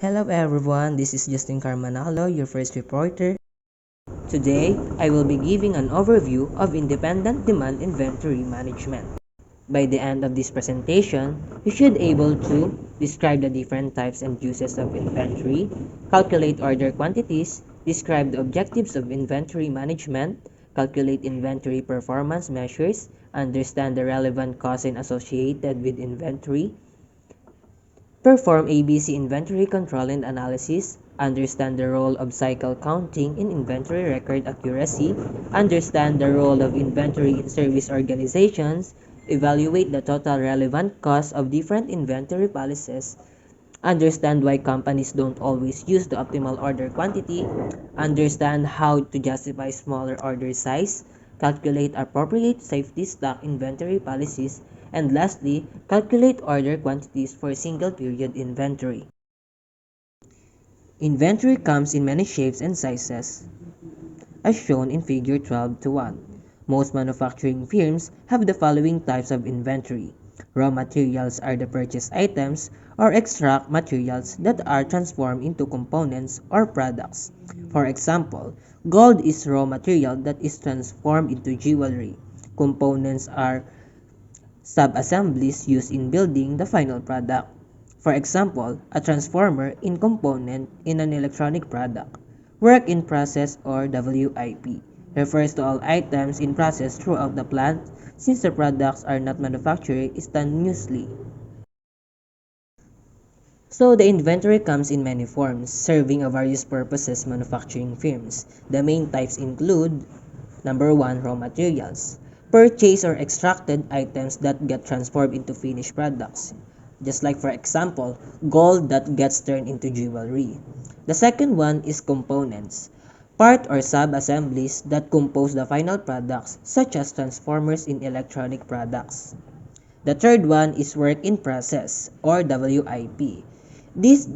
Hello everyone, this is Justin Carmanalo, your first reporter. Today, I will be giving an overview of independent demand inventory management. By the end of this presentation, you should be able to describe the different types and uses of inventory, calculate order quantities, describe the objectives of inventory management, calculate inventory performance measures, understand the relevant costs associated with inventory, perform ABC inventory control and analysis, understand the role of cycle counting in inventory record accuracy, understand the role of inventory in service organizations, evaluate the total relevant cost of different inventory policies, understand why companies don't always use the optimal order quantity, understand how to justify smaller order size, calculate appropriate safety stock inventory policies, and lastly, calculate order quantities for single period inventory. Inventory comes in many shapes and sizes, as shown in Figure 12:1. Most manufacturing firms have the following types of inventory. Raw materials are the purchased items or extract materials that are transformed into components or products. For example, gold is raw material that is transformed into jewelry. Components are sub-assemblies used in building the final product. For example, a transformer in component in an electronic product. Work in process or WIP refers to all items in process throughout the plant since the products are not manufactured instantaneously. So the inventory comes in many forms, serving a various purposes manufacturing firms. The main types include number 1, raw materials. Purchased or extracted items that get transformed into finished products. Just like for example, gold that gets turned into jewelry. The second one is components. Part or sub-assemblies that compose the final products such as transformers in electronic products. The third one is work in process or WIP. These,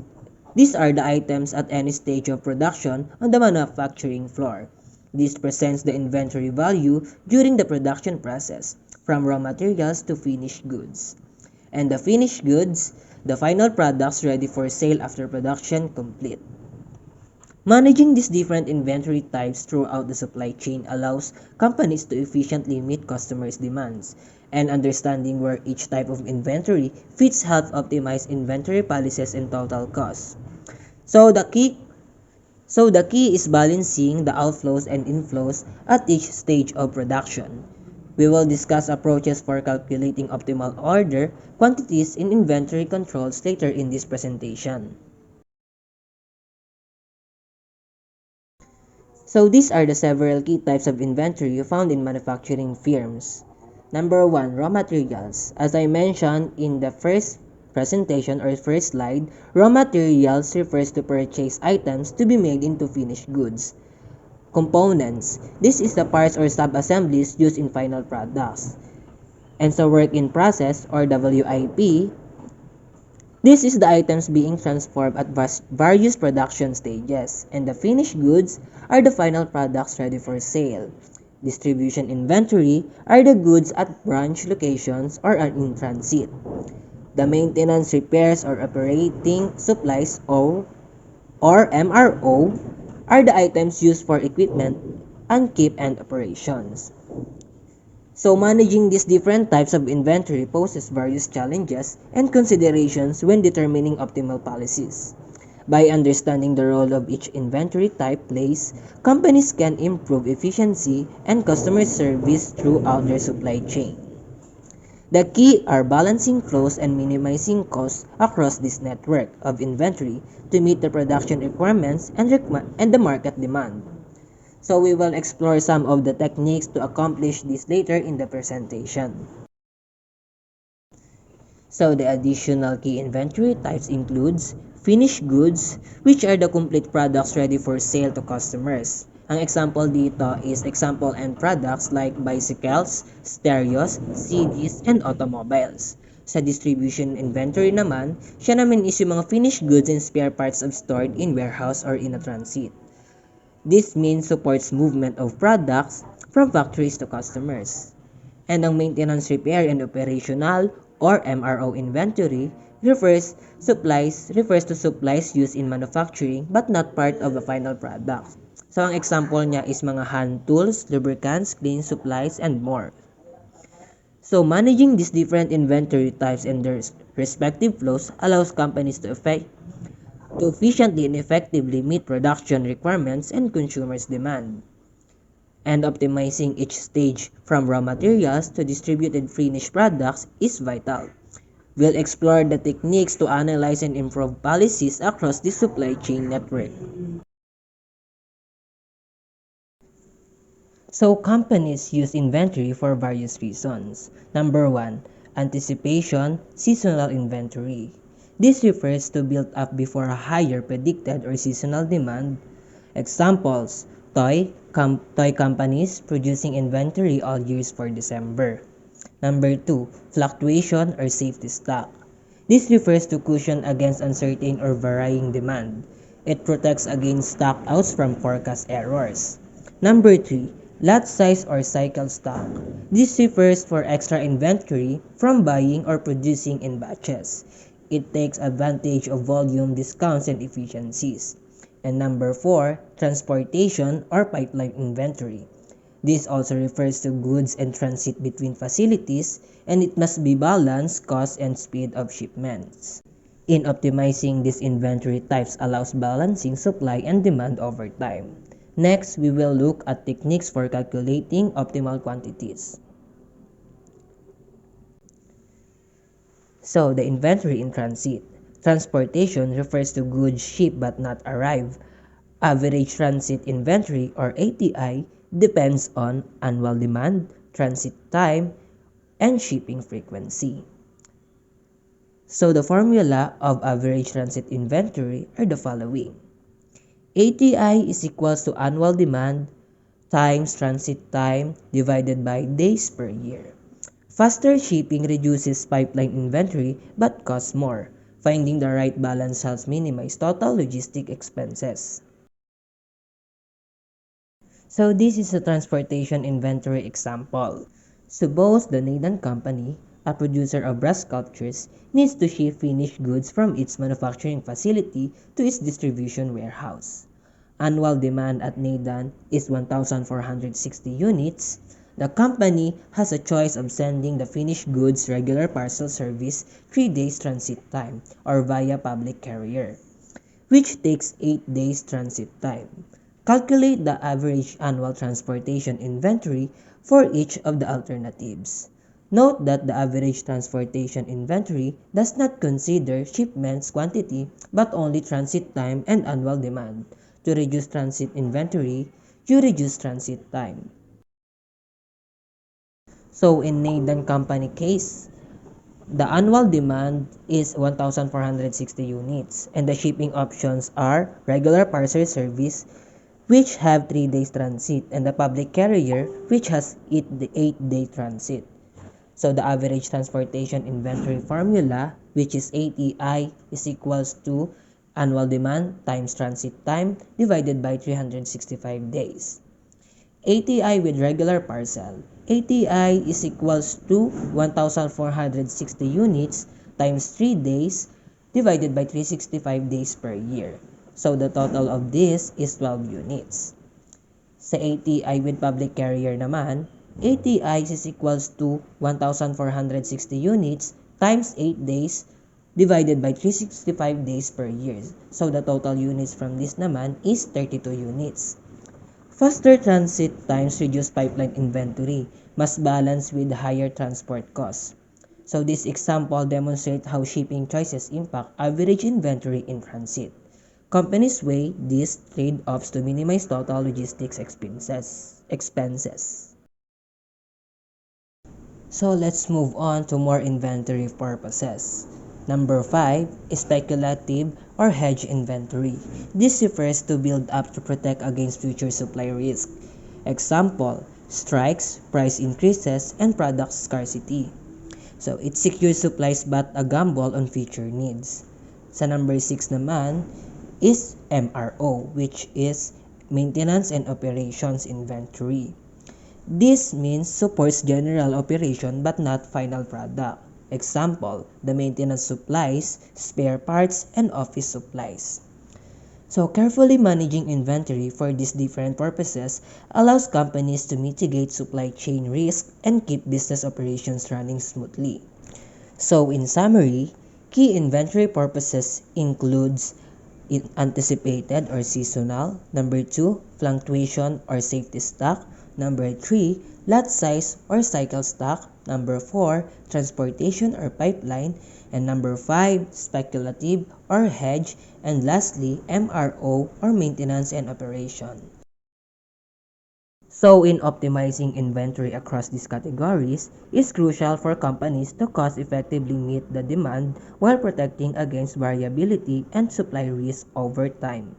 these are the items at any stage of production on the manufacturing floor. This presents the inventory value during the production process, from raw materials to finished goods. And the finished goods, the final products ready for sale after production complete. Managing these different inventory types throughout the supply chain allows companies to efficiently meet customers' demands, and understanding where each type of inventory fits helps optimize inventory policies and total costs. So the key so the key is balancing the outflows and inflows at each stage of production. We will discuss approaches for calculating optimal order quantities in inventory controls later in this presentation. So these are the several key types of inventory found in manufacturing firms. Number 1, raw materials. As I mentioned in the first presentation or first slide, raw materials refers to purchased items to be made into finished goods. Components. This is the parts or sub-assemblies used in final products. And so work in process or WIP. This is the items being transformed at various production stages, and the finished goods are the final products ready for sale. Distribution inventory are the goods at branch locations or are in transit. The maintenance, repairs, or operating supplies or MRO are the items used for equipment and keep and operations. So managing these different types of inventory poses various challenges and considerations when determining optimal policies. By understanding the role of each inventory type plays, companies can improve efficiency and customer service throughout their supply chain. The key are balancing flows and minimizing costs across this network of inventory to meet the production requirements and the market demand. So we will explore some of the techniques to accomplish this later in the presentation. So the additional key inventory types includes finished goods, which are the complete products ready for sale to customers. Ang example dito is example end products like bicycles, stereos, CDs, and automobiles. Sa distribution inventory naman, siya naman is yung mga finished goods and spare parts of stored in warehouse or in a transit. This means supports movement of products from factories to customers. And ang maintenance, repair, and operational or MRO inventory refers to supplies used in manufacturing but not part of the final product. So ang example niya is mga hand tools, lubricants, cleaning supplies, and more. So managing these different inventory types and their respective flows allows companies to efficiently and effectively meet production requirements and consumers' demand. And optimizing each stage from raw materials to distributed finished products is vital. We'll explore the techniques to analyze and improve policies across the supply chain network. So companies use inventory for various reasons. Number one, anticipation, seasonal inventory. This refers to build up before a higher predicted or seasonal demand. Examples, toy companies producing inventory all years for December. Number two, fluctuation or safety stock. This refers to cushion against uncertain or varying demand. It protects against stockouts from forecast errors. Number three, lot size or cycle stock. This refers for extra inventory from buying or producing in batches. It takes advantage of volume discounts and efficiencies. And number four, transportation or pipeline inventory. This also refers to goods in transit between facilities, and it must be balanced cost and speed of shipments. In optimizing these inventory types allows balancing supply and demand over time. Next, we will look at techniques for calculating optimal quantities. So, the inventory in transit. Transportation refers to goods shipped but not arrive. Average transit inventory or ATI depends on annual demand, transit time, and shipping frequency. So the formula of average transit inventory are the following. ATI is equals to annual demand times transit time divided by days per year. Faster shipping reduces pipeline inventory but costs more. Finding the right balance helps minimize total logistic expenses. So this is a transportation inventory example. Suppose the Nadan Company, a producer of brass sculptures, needs to ship finished goods from its manufacturing facility to its distribution warehouse. Annual demand at Nadan is 1,460 units. The company has a choice of sending the finished goods regular parcel service 3 days transit time or via public carrier, which takes 8 days transit time. Calculate the average annual transportation inventory for each of the alternatives. Note that the average transportation inventory does not consider shipments quantity but only transit time and annual demand. To reduce transit inventory, you reduce transit time. So in Nadan Company case, the annual demand is 1,460 units and the shipping options are regular parcel service which have 3 days transit and the public carrier which has 8-day transit. So the average transportation inventory formula, which is ATI, is equals to annual demand times transit time divided by 365 days. ATI with regular parcel. ATI is equals to 1,460 units times 3 days divided by 365 days per year. So the total of this is 12 units. Sa ATI with public carrier naman, ATI is equals to 1,460 units times 8 days divided by 365 days per year. So the total units from this naman is 32 units. Faster transit times reduce pipeline inventory, must balance with higher transport costs. So this example demonstrates how shipping choices impact average inventory in transit. Companies weigh these trade-offs to minimize total logistics expenses. So let's move on to more inventory purposes. Number 5 is speculative or hedge inventory. This refers to build up to protect against future supply risk. Example, strikes, price increases, and product scarcity. So it secures supplies but a gamble on future needs. Sa number 6 naman is MRO, which is Maintenance and Operations Inventory. This means supports general operation but not final product. Example, the maintenance supplies, spare parts, and office supplies. So carefully managing inventory for these different purposes allows companies to mitigate supply chain risk and keep business operations running smoothly. So in summary, key inventory purposes includes anticipated or seasonal. Number 2, fluctuation or safety stock. Number 3, lot size or cycle stock. Number 4, transportation or pipeline. And number 5, speculative or hedge. And lastly, MRO or maintenance and operation. So in optimizing inventory across these categories is crucial for companies to cost effectively meet the demand while protecting against variability and supply risk over time.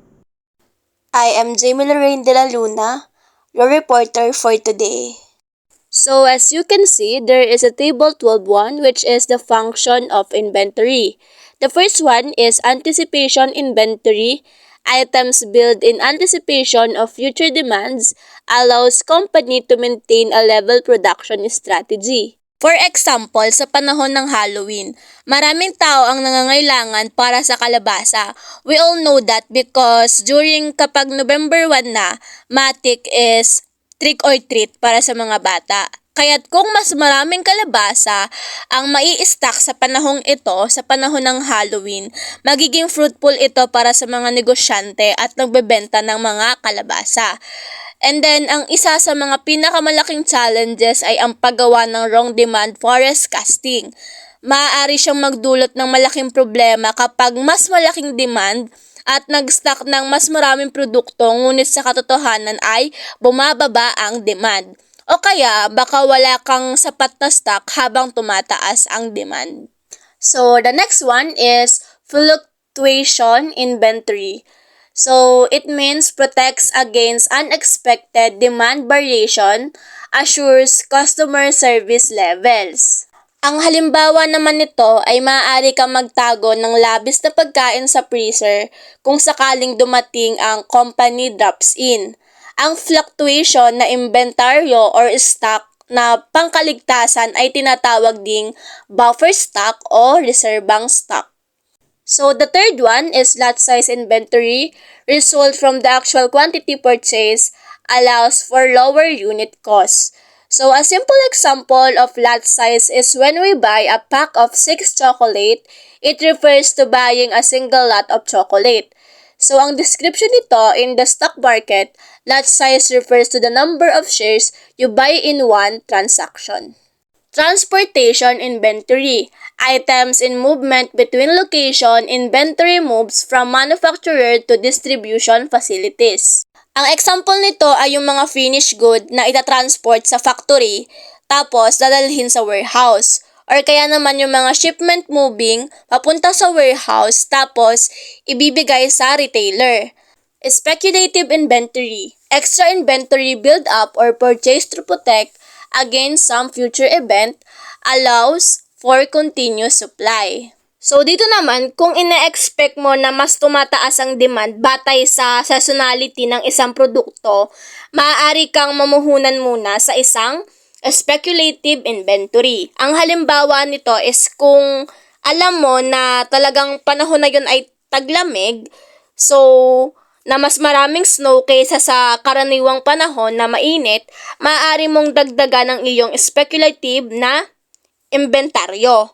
I am Jamie Lorraine de la Luna, your reporter for today. So as you can see, there is a table 12.1 which is the function of inventory. The first one is anticipation inventory. Items built in anticipation of future demands allows company to maintain a level production strategy. For example, sa panahon ng Halloween, maraming tao ang nangangailangan para sa kalabasa. We all know that because during kapag November 1 na, matik is trick or treat para sa mga bata. Kaya't kung mas maraming kalabasa ang mai-stock sa panahong ito, sa panahon ng Halloween, magiging fruitful ito para sa mga negosyante at nagbebenta ng mga kalabasa. And then, ang isa sa mga pinakamalaking challenges ay ang paggawa ng wrong demand forecasting. Maaari siyang magdulot ng malaking problema kapag mas malaking demand at nag-stock ng mas maraming produkto ngunit sa katotohanan ay bumababa ang demand. O kaya baka wala kang sapat na stock habang tumataas ang demand. So the next one is fluctuation inventory. So it means protects against unexpected demand variation, assures customer service levels. Ang halimbawa naman nito ay maaari kang magtago ng labis na pagkain sa freezer kung sakaling dumating ang company drops in. Ang fluctuation na inventaryo or stock na pangkaligtasan ay tinatawag ding buffer stock o reserbang stock. So the third one is lot size inventory. Result from the actual quantity purchase allows for lower unit costs. So a simple example of lot size is when we buy a pack of 6 chocolate, it refers to buying a single lot of chocolate. So ang description nito in the stock market, lot size refers to the number of shares you buy in one transaction. Transportation inventory. Items in movement between location, inventory moves from manufacturer to distribution facilities. Ang example nito ay yung mga finished good na itatransport sa factory tapos dadalhin sa warehouse. Or kaya naman yung mga shipment moving papunta sa warehouse tapos ibibigay sa retailer. Speculative inventory. Extra inventory build up or purchase to protect against some future event allows for continuous supply. So dito naman, kung ina-expect mo na mas tumataas ang demand batay sa seasonality ng isang produkto, maaari kang mamuhunan muna sa isang speculative inventory. Ang halimbawa nito is kung alam mo na talagang panahon na yun ay taglamig, so na mas maraming snow kaysa sa karaniwang panahon na mainit, maaari mong dagdagan ng iyong speculative na inventaryo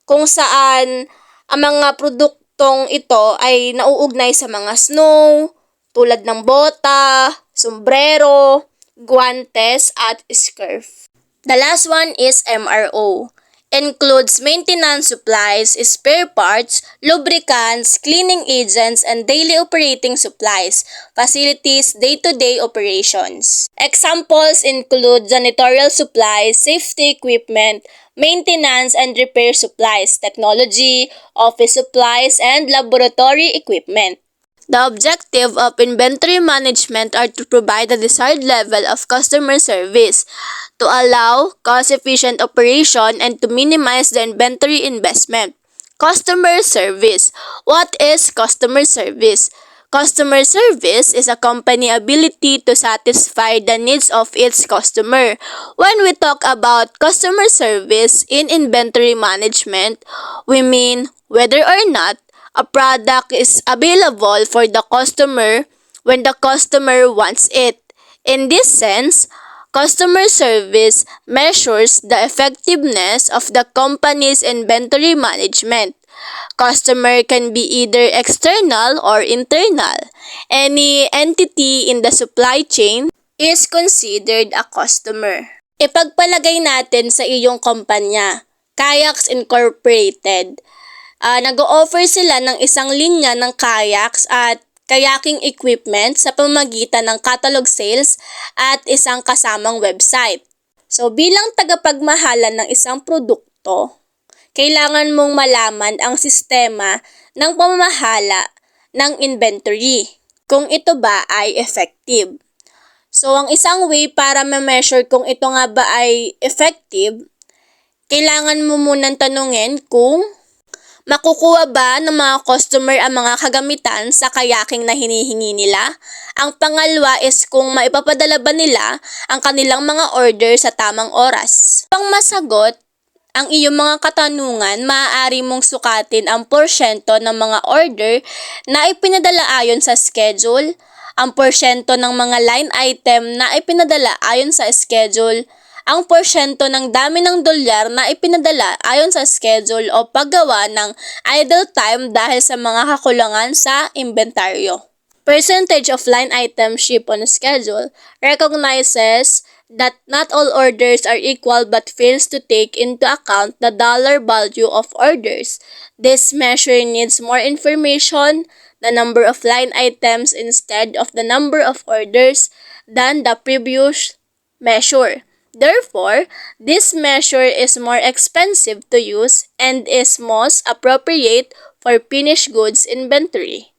kung saan ang mga produktong ito ay nauugnay sa mga snow, tulad ng bota, sombrero, guantes, at scarf. The last one is MRO. Includes maintenance supplies, spare parts, lubricants, cleaning agents, and daily operating supplies, facilities, day-to-day operations. Examples include janitorial supplies, safety equipment, maintenance and repair supplies, technology, office supplies, and laboratory equipment. The objective of inventory management are to provide the desired level of customer service, to allow cost-efficient operation, and to minimize the inventory investment. Customer service. What is customer service? Customer service is a company ability to satisfy the needs of its customer. When we talk about customer service in inventory management, we mean whether or not a product is available for the customer when the customer wants it. In this sense, customer service measures the effectiveness of the company's inventory management. Customer can be either external or internal. Any entity in the supply chain is considered a customer. Ipagpalagay natin sa iyong kumpanya, Kayaks Incorporated. Nag-o-offer sila ng isang linya ng kayaks at kayaking equipment sa pamamagitan ng catalog sales at isang kasamang website. So bilang tagapagmahala ng isang produkto, kailangan mong malaman ang sistema ng pamamahala ng inventory, kung ito ba ay effective. So, ang isang way para ma-measure kung ito nga ba ay effective, kailangan mo munang tanungin kung makukuha ba ng mga customer ang mga kagamitan sa kayaking na hinihingi nila. Ang pangalawa is kung maipapadala ba nila ang kanilang mga order sa tamang oras. Pang masagot ang iyong mga katanungan, maaari mong sukatin ang porsyento ng mga order na ipinadala ayon sa schedule, ang porsyento ng mga line item na ipinadala ayon sa schedule, ang porsyento ng dami ng dolyar na ipinadala ayon sa schedule o paggawa ng idle time dahil sa mga kakulangan sa inventaryo. Percentage of line item shipped on schedule recognizes that not all orders are equal but fails to take into account the dollar value of orders. This measure needs more information, the number of line items instead of the number of orders, than the previous measure. Therefore, this measure is more expensive to use and is most appropriate for finished goods inventory.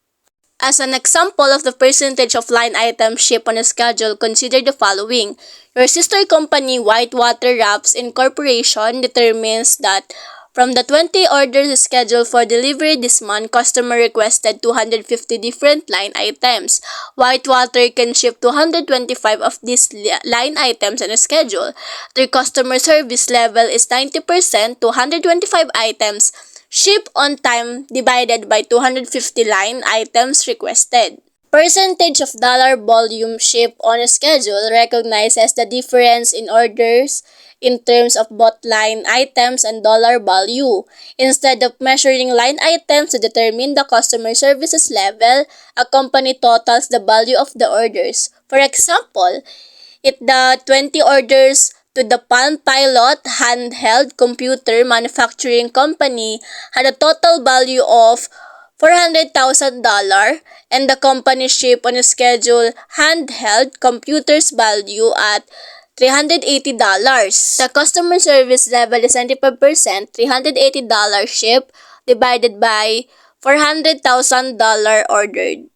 As an example of the percentage of line items shipped on a schedule, consider the following. Your sister company, Whitewater Wraps Incorporation, determines that from the 20 orders scheduled for delivery this month, customer requested 250 different line items. Whitewater can ship 225 of these line items on a schedule. Their customer service level is 90%, 225 items shipped on time divided by 250 line items requested. Percentage of dollar volume shipped on a schedule recognizes the difference in orders in terms of both line items and dollar value. Instead of measuring line items to determine the customer services level, a company totals the value of the orders. For example, if the 20 orders to the Palm Pilot handheld computer manufacturing company had a total value of $400,000 and the company shipped on a schedule handheld computers value at $380. The customer service level is 95%, $380 shipped divided by $400,000 ordered.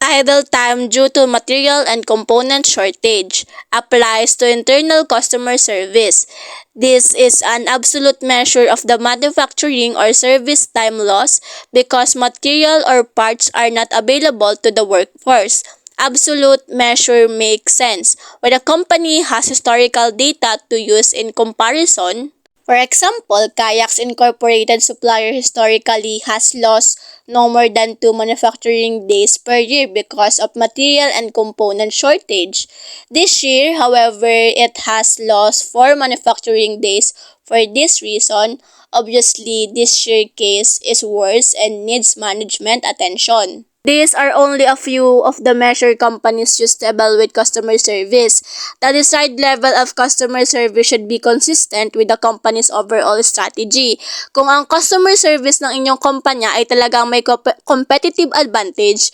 Idle time due to material and component shortage applies to internal customer service. This is an absolute measure of the manufacturing or service time loss because material or parts are not available to the workforce. Absolute measure makes sense when a company has historical data to use in comparison. For example, Kayaks Incorporated supplier historically has lost no more than 2 manufacturing days per year because of material and component shortage. This year, however, it has lost 4 manufacturing days for this reason. Obviously, this year case is worse and needs management attention. These are only a few of the measure companies use to evaluate customer service. The desired level of customer service should be consistent with the company's overall strategy. Kung ang customer service ng inyong kumpanya ay talagang may competitive advantage,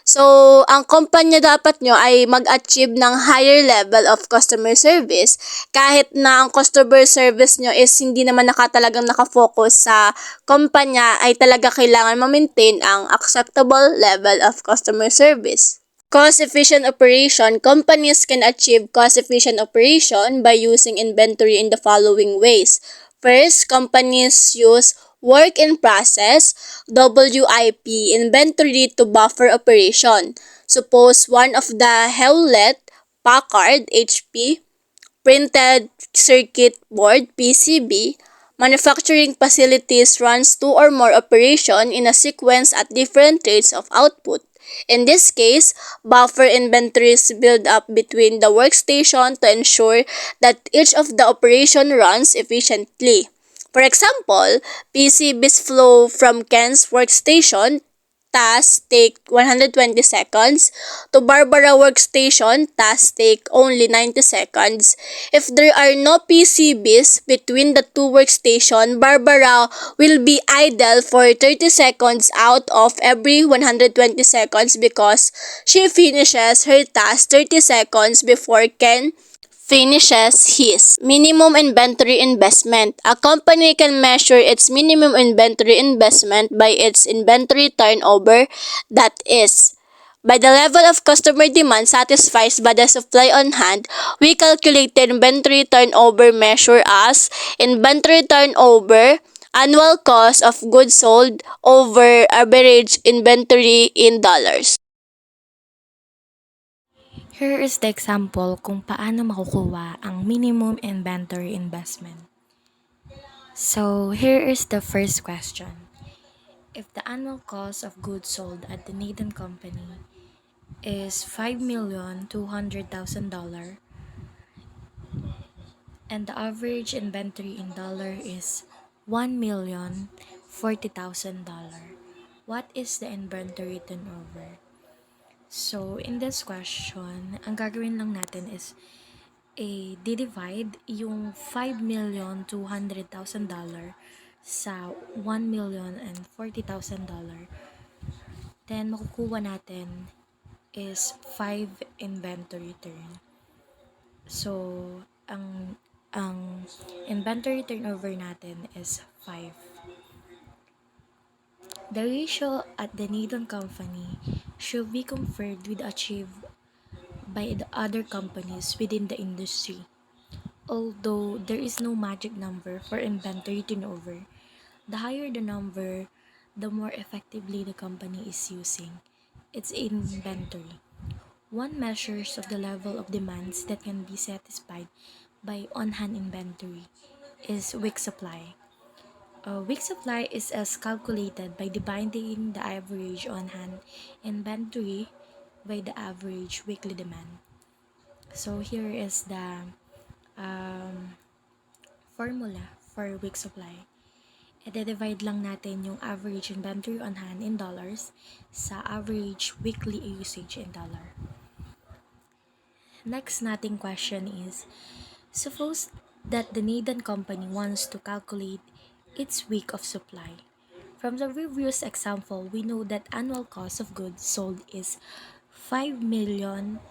so ang kumpanya dapat nyo ay mag-achieve ng higher level of customer service kahit na ang customer service nyo is hindi naman talagang nakafocus sa kumpanya ay talaga kailangan ma-maintain ang acceptable level of customer service. Cost-efficient operation. Companies can achieve cost-efficient operation by using inventory in the following ways. First, companies use Work in process, WIP, inventory to buffer operation. Suppose one of the Hewlett Packard HP printed circuit board PCB manufacturing facilities runs two or more operation in a sequence at different rates of output. In this case, buffer inventories build up between the workstation to ensure that each of the operation runs efficiently. For example, PCBs flow from Ken's workstation, tasks take 120 seconds, to Barbara workstation, tasks take only 90 seconds. If there are no PCBs between the two workstation, Barbara will be idle for 30 seconds out of every 120 seconds because she finishes her task 30 seconds before Ken finishes his. Minimum inventory investment. A company can measure its minimum inventory investment by its inventory turnover, that is, by the level of customer demand satisfied by the supply on hand. We calculate the inventory turnover measure as inventory turnover, annual cost of goods sold over average inventory in dollars. Here is the example kung paano makukuha ang minimum inventory investment. So, here is the first question. If the annual cost of goods sold at the Nathan Company is $5,200,000 and the average inventory in dollar is $1,040,000, what is the inventory turnover? So, in this question, ang gagawin lang natin is di-divide yung $5,200,000 sa $1,040,000. Then, makukuha natin is 5 inventory turn. So, ang inventory turnover natin is 5. The ratio at the Nathan Company should be compared with achieved by the other companies within the industry. Although there is no magic number for inventory turnover, the higher the number, the more effectively the company is using its inventory. One measures of the level of demands that can be satisfied by on-hand inventory is week supply. Week supply is as calculated by dividing the average on-hand inventory by the average weekly demand. So here is the formula for week supply. I-divide lang natin yung average inventory on hand in dollars sa average weekly usage in dollar. Next nating question is, suppose that the Nathan Company wants to calculate its week of supply. From the previous example, we know that annual cost of goods sold is $5,200,000.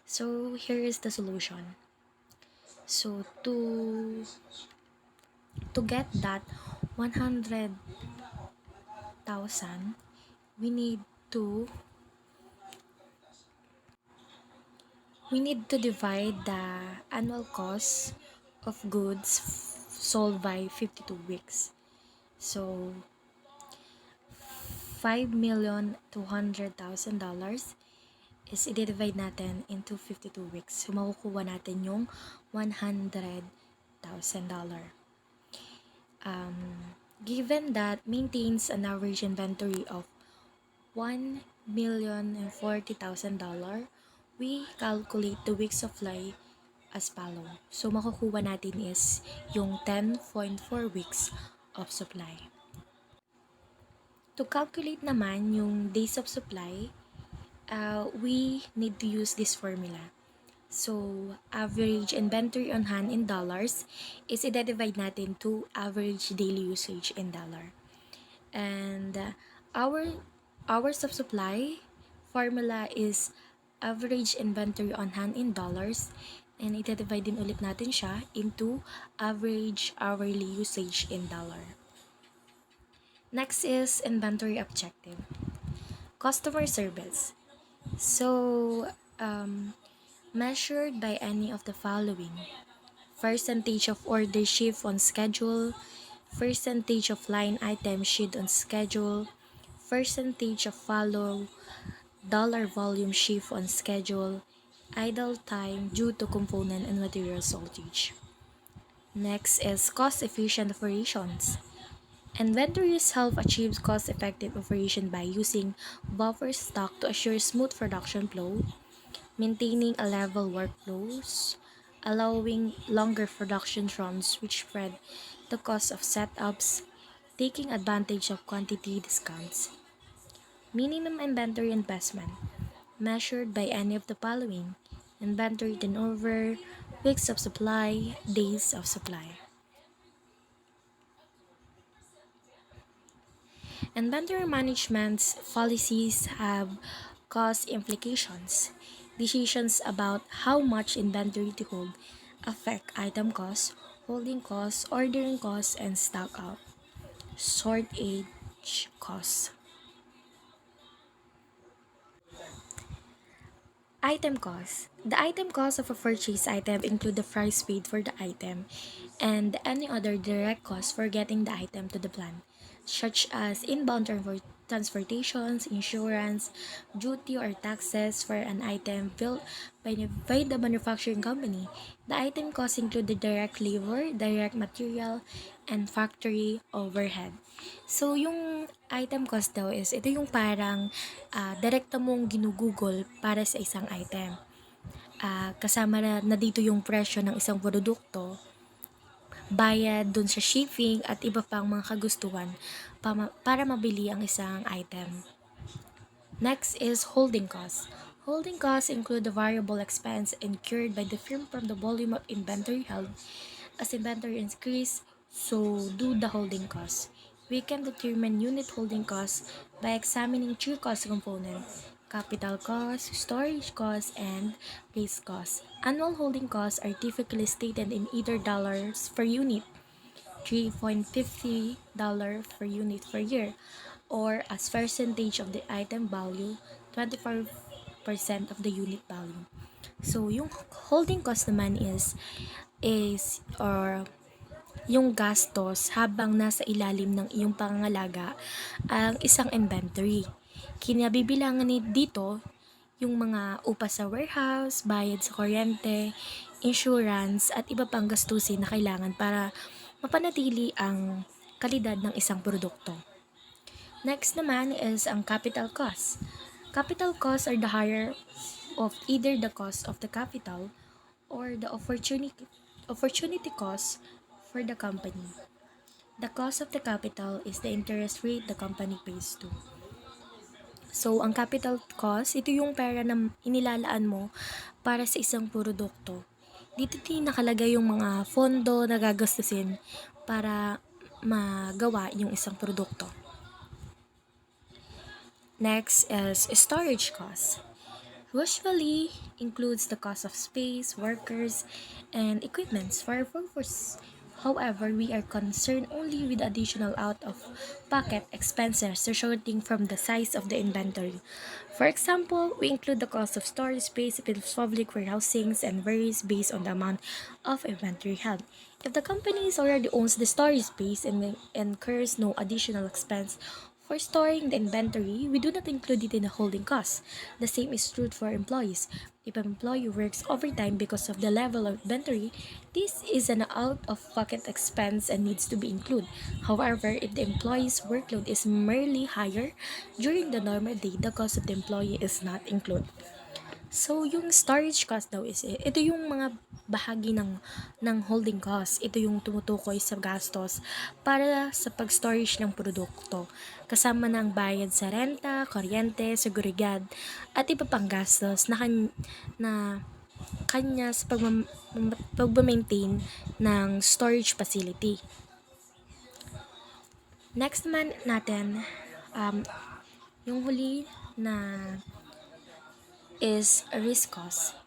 So here is the solution. So to get that 100,000, we need to divide the annual cost of goods sold by 52 weeks. So $5,200,000 is i-divide natin into 52 weeks. So makukuha natin yung $100,000. Given that maintains an average inventory of $1,040,000, we calculate the weeks of supply as follow. So makukuha natin is yung 10.4 weeks of supply. To calculate naman yung days of supply, we need to use this formula. So, average inventory on hand in dollars is i-divide natin to average daily usage in dollar. And our hours of supply formula is average inventory on hand in dollars, and i-divide din ulit natin siya into average hourly usage in dollar. Next is inventory objective. Customer service. So, measured by any of the following. percentage of order shift on schedule, percentage of line item shift on schedule, percentage of follow dollar volume shift on schedule, idle time due to component and material shortage. Next is cost-efficient operations. Inventories help achieve cost-effective operation by using buffer stock to assure smooth production flow, maintaining a level workflows, allowing longer production runs which spread the cost of setups, taking advantage of quantity discounts. Minimum inventory investment, measured by any of the following: inventory turnover, weeks of supply, days of supply. Inventory management's policies have cost implications. Decisions about how much inventory to hold affect item costs, holding costs, ordering costs, and stock out. Shortage costs. Item costs. The item cost of a purchase item include the price paid for the item and any other direct costs for getting the item to the plant, such as inbound transportations, insurance, duty or taxes for an item built by the manufacturing company. The item costs include the direct labor, direct material, and factory overhead. So, yung item cost daw is, ito yung parang direkta mong ginugugol para sa isang item. Kasama na dito yung presyo ng isang produkto, bayad dun sa shipping at iba pang mga kagustuhan para mabili ang isang item. Next is holding costs. Holding costs include the variable expense incurred by the firm from the volume of inventory held. As inventory increase, so do the holding costs. We can determine unit holding costs by examining three cost components: capital costs, storage costs, and place costs. Annual holding costs are typically stated in either dollars per unit, $3.50 per unit per year, or as percentage of the item value, 25% of the unit value. So, yung holding cost naman is or yung gastos habang nasa ilalim ng iyong pangangalaga ang isang inventory. Kinabibilangan dito yung mga upa sa warehouse, bayad sa kuryente, insurance, at iba pang gastusin na kailangan para mapanatili ang kalidad ng isang produkto. Next naman is ang capital costs. Capital costs are the higher of either the cost of the capital or the opportunity cost for the company. The cost of the capital is the interest rate the company pays to. So, ang capital cost, ito yung pera na inilalaan mo para sa isang produkto. Dito din nakalagay yung mga pondo na gagastusin para magawa yung isang produkto. Next is storage costs. Usually includes the cost of space, workers, and equipments for our purpose. However, we are concerned only with additional out-of-pocket expenses resulting from the size of the inventory. For example, we include the cost of storage space in public warehousings and varies based on the amount of inventory held. If the company already owns the storage space and incurs no additional expense for storing the inventory, we do not include it in the holding costs. The same is true for employees. If an employee works overtime because of the level of inventory, this is an out-of-pocket expense and needs to be included. However, if the employee's workload is merely higher during the normal day, the cost of the employee is not included. So, yung storage cost daw is, ito yung mga bahagi ng holding cost. Ito yung tumutukoy sa gastos para sa pag-storage ng produkto. Kasama ng bayad sa renta, kuryente, seguridad, at iba pang gastos na kanya sa pag-maintain ng storage facility. Next naman natin, yung huli na is risk cost.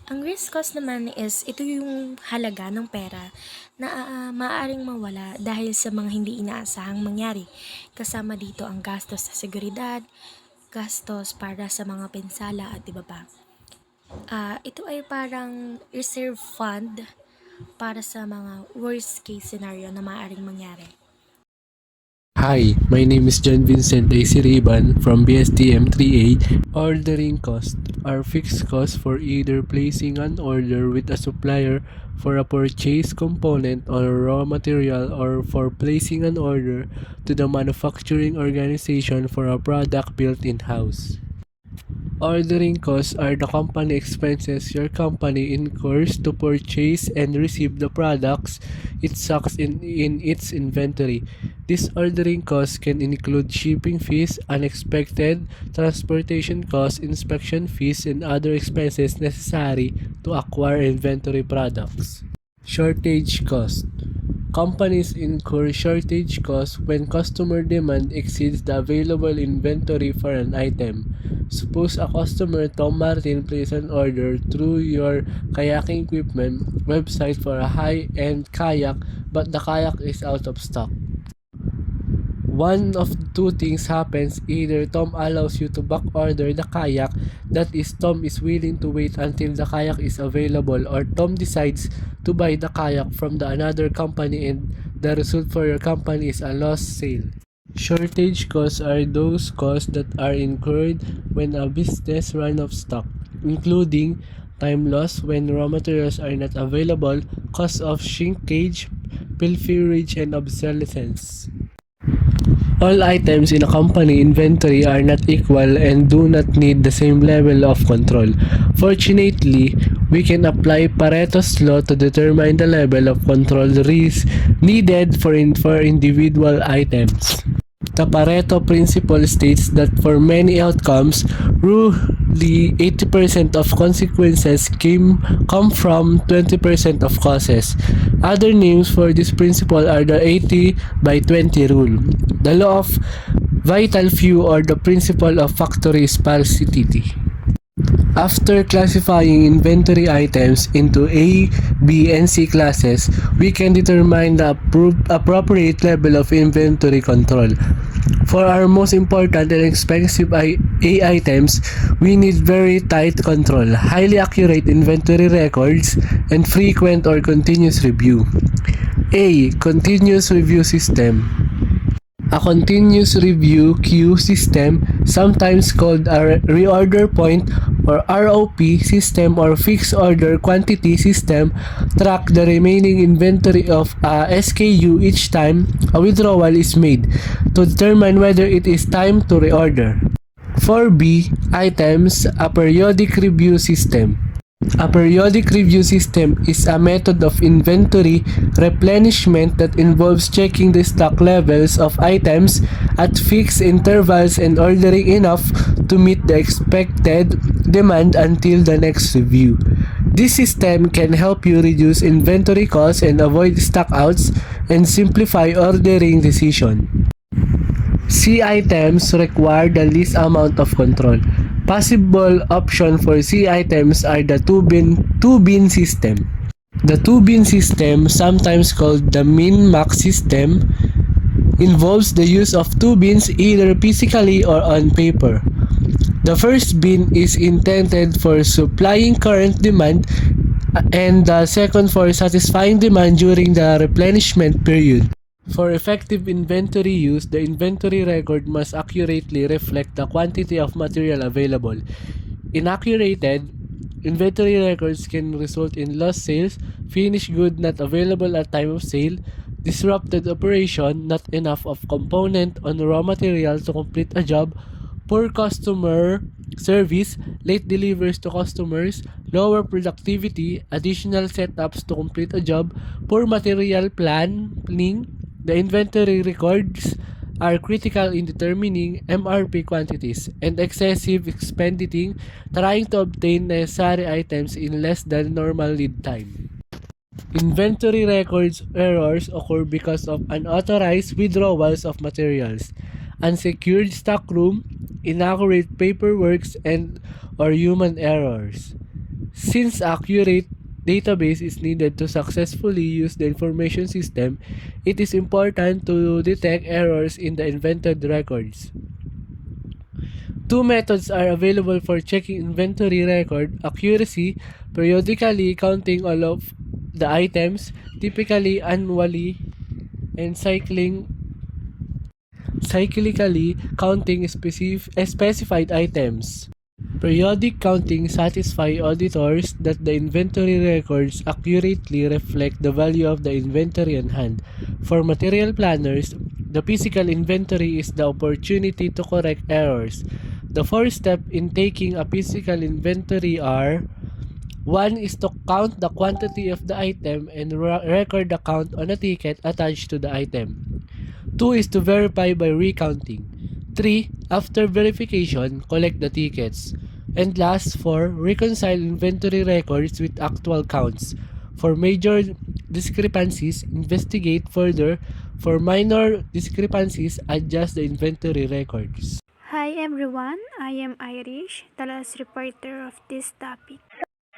Ang risk cost naman is, ito yung halaga ng pera na maaaring mawala dahil sa mga hindi inaasahang mangyari. Kasama dito ang gastos sa seguridad, gastos para sa mga pinsala at iba pa. Ito ay parang reserve fund para sa mga worst case scenario na maaaring mangyari. Hi, my name is John Vincent A. Siriban from BSTM 3A. Ordering costs are fixed costs for either placing an order with a supplier for a purchased component or raw material or for placing an order to the manufacturing organization for a product built in-house. Ordering costs are the company expenses your company incurs to purchase and receive the products it stocks in its inventory. These ordering costs can include shipping fees, unexpected transportation costs, inspection fees, and other expenses necessary to acquire inventory products. Shortage cost. Companies incur shortage costs when customer demand exceeds the available inventory for an item. Suppose a customer Tom Martin places an order through your kayaking equipment website for a high-end kayak, but the kayak is out of stock. One of two things happens: either Tom allows you to back order the kayak, that is, Tom is willing to wait until the kayak is available, or Tom decides to buy the kayak from the another company and the result for your company is a lost sale. Shortage costs are those costs that are incurred when a business runs out of stock, including time loss when raw materials are not available, cost of shrinkage, pilferage, and obsolescence. All items in a company inventory are not equal and do not need the same level of control. Fortunately, we can apply Pareto's law to determine the level of control risk needed for individual items. The Pareto principle states that for many outcomes, roughly 80% of consequences come from 20% of causes. Other names for this principle are the 80 by 20 rule, the law of vital few, or the principle of factory sparsity. After classifying inventory items into A, B, and C classes, we can determine the appropriate level of inventory control. For our most important and expensive A items, we need very tight control, highly accurate inventory records, and frequent or continuous review. A. Continuous review system. A continuous review queue system, sometimes called a reorder point or ROP system or fixed order quantity system, track the remaining inventory of a SKU each time a withdrawal is made to determine whether it is time to reorder. For B items, a periodic review system. A periodic review system is a method of inventory replenishment that involves checking the stock levels of items at fixed intervals and ordering enough to meet the expected demand until the next review. This system can help you reduce inventory costs and avoid stockouts and simplify ordering decision. C items require the least amount of control. Possible options for C items are the two-bin system. The two-bin system, sometimes called the min-max system, involves the use of two bins either physically or on paper. The first bin is intended for supplying current demand and the second for satisfying demand during the replenishment period. For effective inventory use, the inventory record must accurately reflect the quantity of material available. Inaccurate inventory records can result in lost sales, finished good not available at time of sale, disrupted operation, not enough of component on raw material to complete a job, poor customer service, late deliveries to customers, lower productivity, additional setups to complete a job, poor material planning. The inventory records are critical in determining MRP quantities and excessive expending trying to obtain necessary items in less than normal lead time. Inventory records errors occur because of unauthorized withdrawals of materials, unsecured stockroom, inaccurate paperwork, and or human errors. Since accurate database is needed to successfully use the information system, it is important to detect errors in the invented records. Two methods are available for checking inventory record accuracy: periodically counting all of the items, typically annually, and cyclically counting specified items. Periodic counting satisfies auditors that the inventory records accurately reflect the value of the inventory on hand. For material planners, the physical inventory is the opportunity to correct errors. The four steps in taking a physical inventory are: 1 is to count the quantity of the item and record the count on a ticket attached to the item. 2 is to verify by recounting. 3. After verification, collect the tickets. And last, 4. Reconcile inventory records with actual counts. For major discrepancies, investigate further. For minor discrepancies, adjust the inventory records. Hi everyone, I am Irish, the last reporter of this topic.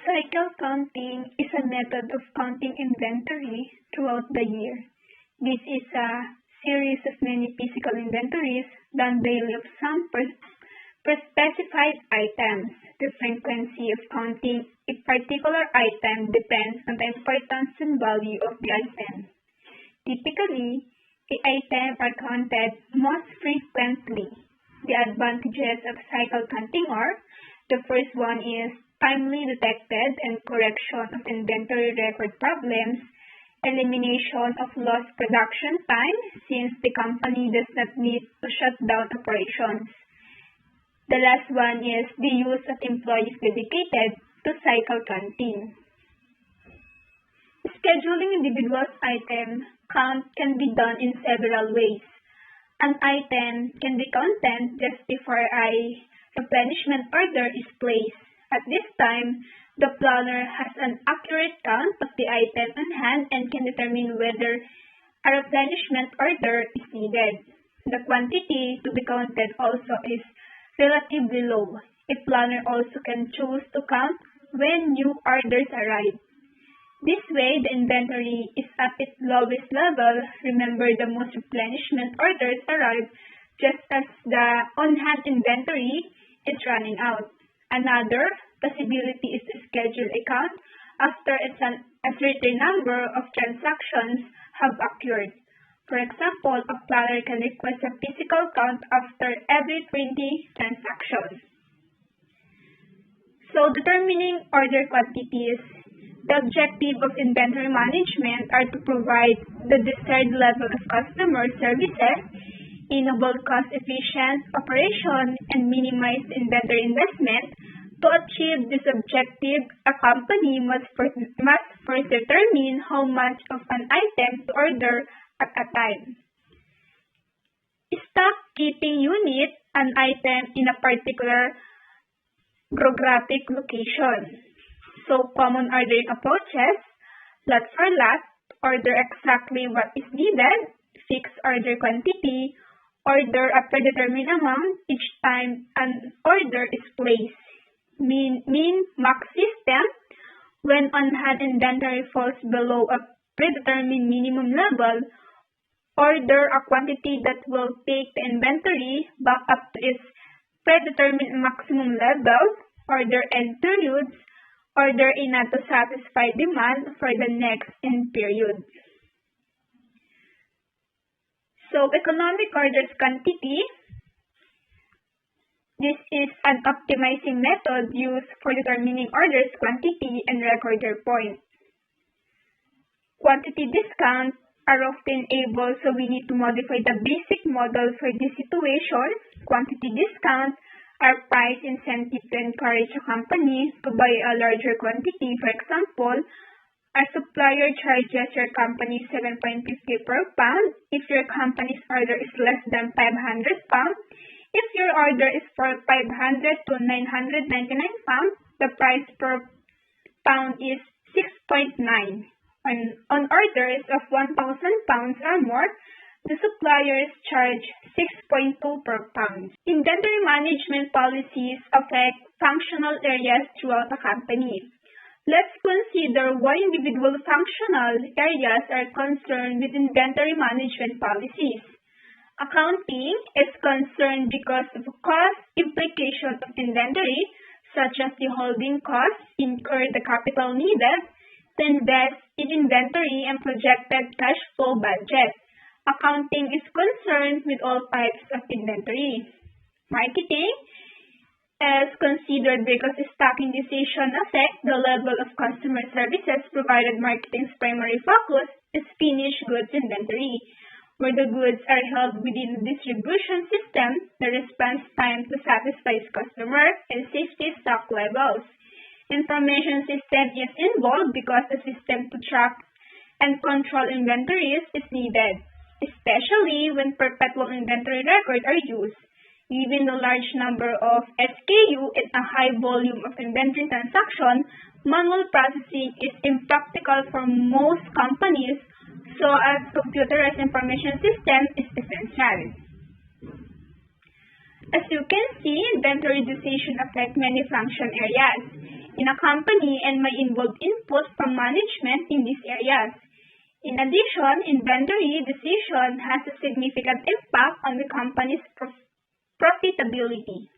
Cycle counting is a method of counting inventory throughout the year. This is a series of many physical inventories done daily of some specified items. The frequency of counting a particular item depends on the importance and value of the item. Typically, the items are counted most frequently. The advantages of cycle counting are: the first one is timely detection and correction of inventory record problems, elimination of lost production time since the company does not need to shut down operations. The last one is the use of employees dedicated to cycle counting. Scheduling individual item count can be done in several ways. An item can be counted just before a replenishment order is placed. At this time, the planner has an accurate count of the item on hand and can determine whether a replenishment order is needed. The quantity to be counted also is relatively low. A planner also can choose to count when new orders arrive. This way, the inventory is at its lowest level. Remember, the most replenishment orders arrive just as the on-hand inventory is running out. Another possibility is to schedule a count after a certain number of transactions have occurred. For example, a planner can request a physical count after every 20 transactions. So, determining order quantities. The objective of inventory management are to provide the desired level of customer services, enable cost-efficient operation, and minimize inventory investment. To achieve this objective, a company must first determine how much of an item to order at a time. Stock keeping unit an item in a particular geographic location. So, common ordering approaches: lot for lot, order exactly what is needed, fixed order quantity, order a predetermined amount each time an order is placed. Min-max system: when on-hand inventory falls below a predetermined minimum level, order a quantity that will take the inventory back up to its predetermined maximum level. Order end periods: order enough to satisfy demand for the next end period. So, economic orders quantity. This is an optimizing method used for determining orders quantity and recorder point. Quantity discounts are often able, so we need to modify the basic model for this situation. Quantity discounts are price incentive to encourage a company to buy a larger quantity. For example, a supplier charges your company 7.50 per pound if your company's order is less than 500 pounds. If your order is for 500 to 999 pounds, the price per pound is 6.9. On orders of 1,000 pounds or more, the suppliers charge 6.2 per pound. Inventory management policies affect functional areas throughout a company. Let's consider why individual functional areas are concerned with inventory management policies. Accounting is concerned because of cost implication of inventory, such as the holding costs incurred the capital needed to invest in inventory and projected cash flow budget. Accounting is concerned with all types of inventory. Marketing is considered because stocking decision affect the level of customer services provided marketing's primary focus is finished goods inventory. Where the goods are held within the distribution system, the response time to satisfy customer and safety stock levels. Information system is involved because a system to track and control inventories is needed, especially when perpetual inventory records are used. Given the large number of SKU and a high volume of inventory transaction, manual processing is impractical for most companies, so a computerized information system is essential. As you can see, inventory decision affect many function areas in a company and may involve input from management in these areas. In addition, inventory decision has a significant impact on the company's profitability.